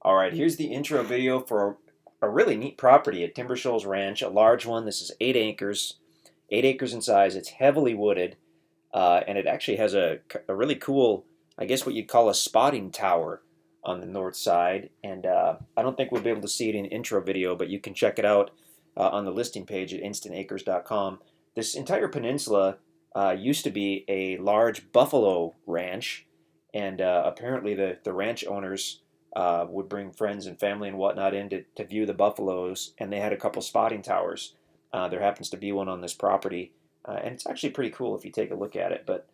All right, here's the intro video for a really neat property at Timber Shoals Ranch, a large one. This is 8 acres, 8 acres in size. It's heavily wooded, and it actually has a really cool, I guess what you'd call a spotting tower on the north side. And I don't think we'll be able to see it in the intro video, but you can check it out on the listing page at InstantAcres.com. This entire peninsula used to be a large buffalo ranch, and apparently the ranch owners would bring friends and family and whatnot in to view the buffaloes, and they had a couple spotting towers. There happens to be one on this property, and it's actually pretty cool if you take a look at it. But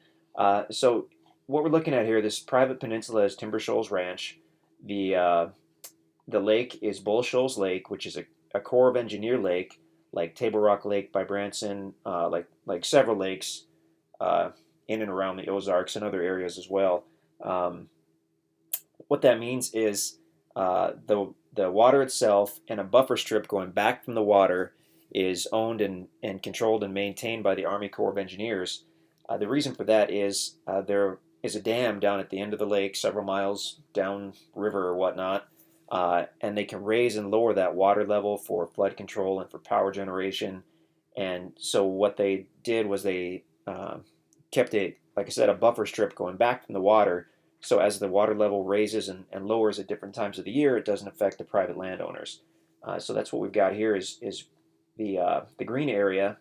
so what we're looking at here, this private peninsula is Timber Shoals Ranch. The uh, the lake is Bull Shoals Lake, which is a Corps of Engineer lake, like Table Rock Lake by Branson, like several lakes uh, in and around the Ozarks and other areas as well. Um, what that means is the water itself and a buffer strip going back from the water is owned and controlled and maintained by the Army Corps of Engineers. The reason for that is there is a dam down at the end of the lake, several miles down river or whatnot, and they can raise and lower that water level for flood control and for power generation. And so what they did was they kept like I said, a buffer strip going back from the water. So as the water level raises and lowers at different times of the year, it doesn't affect the private landowners. So that's what we've got here is the green area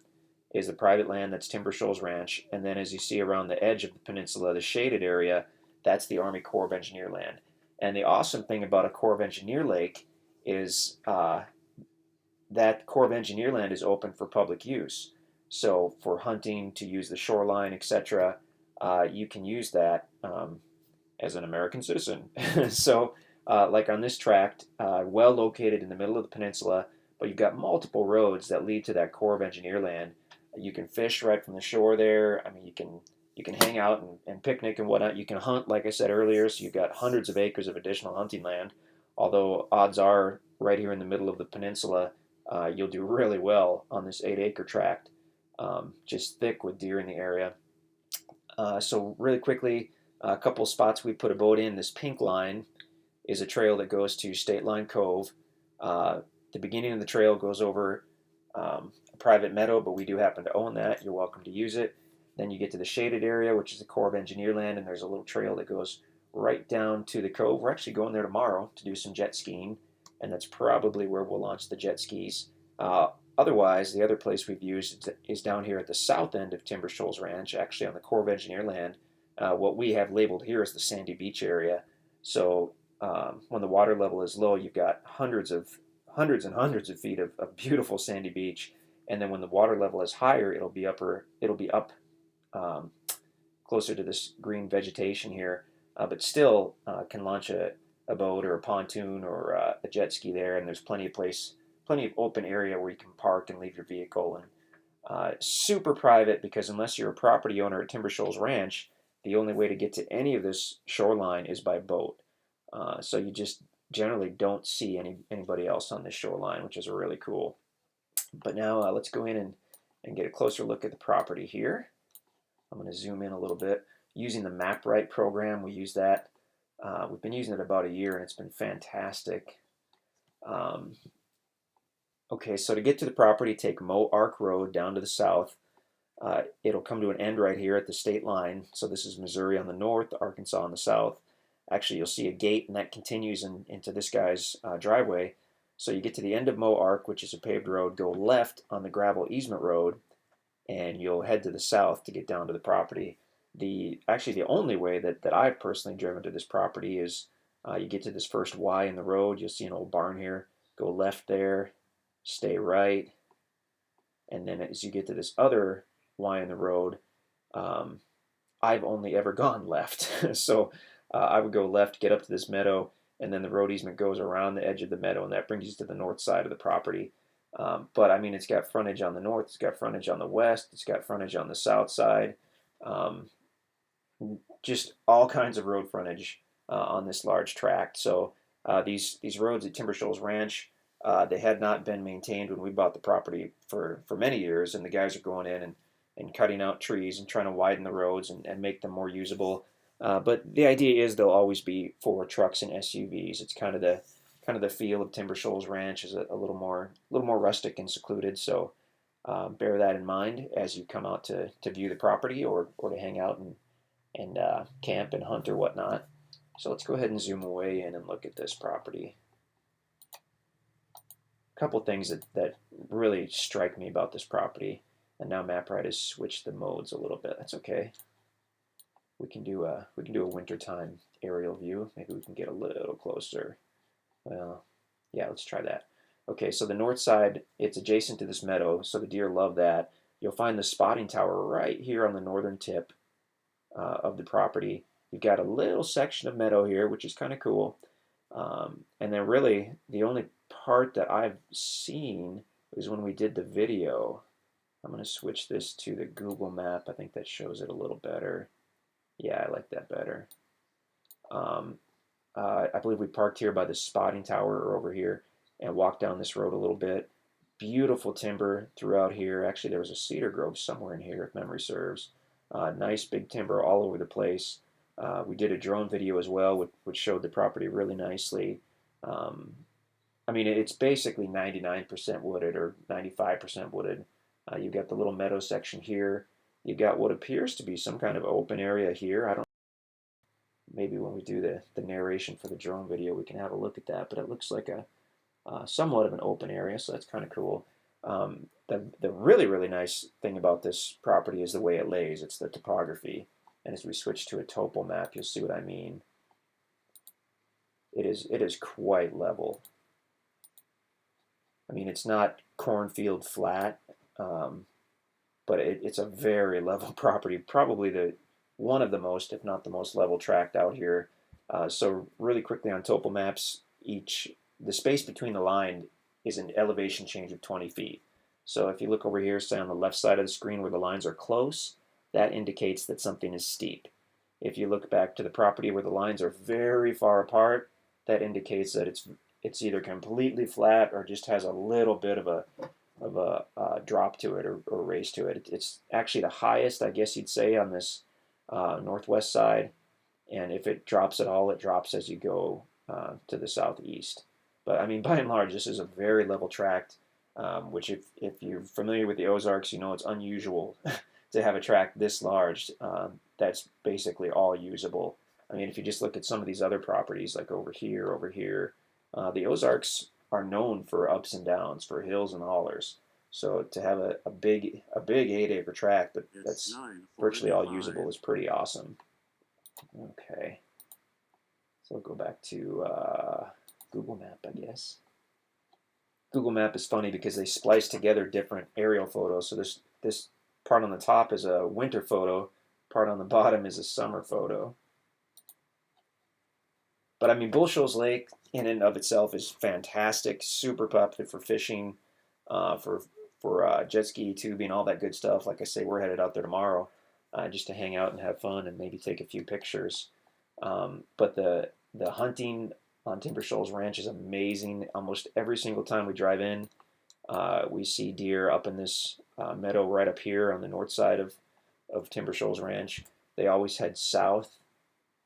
is the private land that's Timber Shoals Ranch, and then as you see around the edge of the peninsula, the shaded area, that's the Army Corps of Engineer land. And the awesome thing about a Corps of Engineer lake is that Corps of Engineer land is open for public use. So for hunting, to use the shoreline, etc., you can use that as an American citizen. So, like on this tract, well located in the middle of the peninsula, but you've got multiple roads that lead to that Corps of Engineer land. You can fish right from the shore there. I mean, you can hang out and picnic and whatnot. You can hunt, like I said earlier. So you've got hundreds of acres of additional hunting land. Although odds are, right here in the middle of the peninsula, you'll do really well on this 8 acre tract, just thick with deer in the area. So really quickly, a couple of spots we put a boat in. This pink line is a trail that goes to State Line Cove. The beginning of the trail goes over a private meadow, but we do happen to own that. You're welcome to use it. Then you get to the shaded area, which is the Corps of Engineer land, and there's a little trail that goes right down to the cove. We're actually going there tomorrow to do some jet skiing, and that's probably where we'll launch the jet skis. Otherwise, the other place we've used is down here at the south end of Timber Shoals Ranch, actually on the Corps of Engineer land. What we have labeled here is the Sandy Beach area. So when the water level is low, you've got hundreds and hundreds of feet of beautiful sandy beach, and then when the water level is higher, it'll be up um, closer to this green vegetation here, but still can launch a boat or a pontoon or a jet ski there, and there's plenty of open area where you can park and leave your vehicle, and super private because unless you're a property owner at Timber Shoals Ranch, the only way to get to any of this shoreline is by boat. So you just generally don't see anybody else on this shoreline, which is really cool. But now let's go in and get a closer look at the property here. I'm going to zoom in a little bit. Using the Mapright program, we use that. We've been using it about a year, and it's been fantastic. Um, okay, so to get to the property, take Mo Ark Road down to the south. It'll come to an end right here at the state line. So this is Missouri on the north, Arkansas on the south. Actually, you'll see a gate, and that continues into this guy's driveway. So you get to the end of Mo Ark, which is a paved road, go left on the gravel easement road, and you'll head to the south to get down to the property. Actually the only way that I've personally driven to this property is you get to this first Y in the road. You'll see an old barn here. Go left there, stay right, and then as you get to this other Y in the road, um, I've only ever gone left. So I would go left, get up to this meadow, and then the road easement goes around the edge of the meadow, and that brings you to the north side of the property. But I mean, it's got frontage on the north, it's got frontage on the west, it's got frontage on the south side. Um, just all kinds of road frontage on this large tract. So these roads at Timber Shoals Ranch, they had not been maintained when we bought the property for many years, and the guys are going in and cutting out trees and trying to widen the roads and make them more usable. But the idea is they'll always be for trucks and SUVs. It's kind of the feel of Timber Shoals Ranch is a little more rustic and secluded. So bear that in mind as you come out to view the property or to hang out and camp and hunt or whatnot. So let's go ahead and zoom away in and look at this property. A couple things that really strike me about this property, and now Mapright has switched the modes a little bit. That's okay. We can do a wintertime aerial view. Maybe we can get a little closer. Well, yeah, let's try that. Okay, so the north side, it's adjacent to this meadow, so the deer love that. You'll find the spotting tower right here on the northern tip of the property. You've got a little section of meadow here, which is kind of cool. And then really the only part that I've seen is when we did the video. I'm going to switch this to the Google map. I think that shows it a little better. Yeah, I like that better. Um, I believe we parked here by the spotting tower or over here and walked down this road a little bit. Beautiful timber throughout here. Actually, there was a cedar grove somewhere in here, if memory serves. Nice big timber all over the place. We did a drone video as well, which showed the property really nicely. Um, I mean, it's basically 99% wooded or 95% wooded. You've got the little meadow section here. You've got what appears to be some kind of open area here. I don't. Maybe when we do the narration for the drone video, we can have a look at that. But it looks like a somewhat of an open area, so that's kind of cool. The really nice thing about this property is the way it lays. It's the topography. And as we switch to a topo map, you'll see what I mean. It is quite level. I mean, it's not cornfield flat, but it's a very level property. Probably the one of the most, if not the most level tract out here. So really quickly on topo maps, the space between the line is an elevation change of 20 feet. So if you look over here, say on the left side of the screen where the lines are close, that indicates that something is steep. If you look back to the property where the lines are very far apart, that indicates that it's either completely flat or just has a little bit of a drop to it or raise to it. It's actually the highest, I guess you'd say, on this northwest side, and if it drops at all, it drops as you go to the southeast. But I mean, by and large, this is a very level tract, which if you're familiar with the Ozarks, you know it's unusual to have a tract this large. That's basically all usable. I mean, if you just look at some of these other properties, like over here, the Ozarks are known for ups and downs, for hills and hollers. So to have a big 8-acre tract that's virtually all usable is pretty awesome. Okay, so we'll go back to Google Map, I guess. Google Map is funny because they splice together different aerial photos. So this part on the top is a winter photo, part on the bottom is a summer photo. But I mean, Bull Shoals Lake in and of itself is fantastic, super popular for fishing, for jet ski, tubing, all that good stuff. Like I say, we're headed out there tomorrow just to hang out and have fun and maybe take a few pictures. But the hunting on Timber Shoals Ranch is amazing. Almost every single time we drive in, we see deer up in this meadow right up here on the north side of Timber Shoals Ranch. They always head south.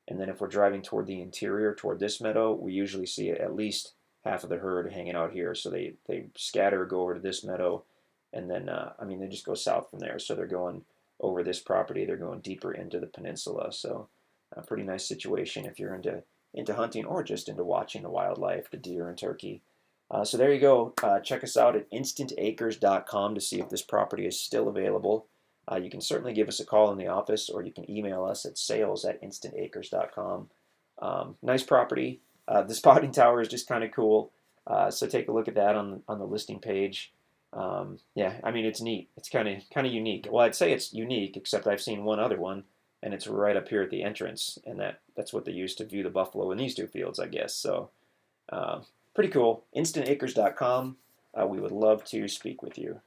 And then if we're driving toward the interior, toward this meadow, we usually see at least half of the herd hanging out here. So they scatter, go over to this meadow, and then, I mean, they just go south from there. So they're going over this property. They're going deeper into the peninsula. So a pretty nice situation if you're into hunting or just into watching the wildlife, the deer and turkey. So there you go. Check us out at InstantAcres.com to see if this property is still available. You can certainly give us a call in the office, or you can email us at sales@instantacres.com. Nice property. The spotting tower is just kind of cool, so take a look at that on the listing page. Yeah, I mean it's neat. It's kind of unique. Well, I'd say it's unique, except I've seen one other one, and it's right up here at the entrance, and that's what they use to view the buffalo in these two fields, I guess. So pretty cool. InstantAcres.com. We would love to speak with you.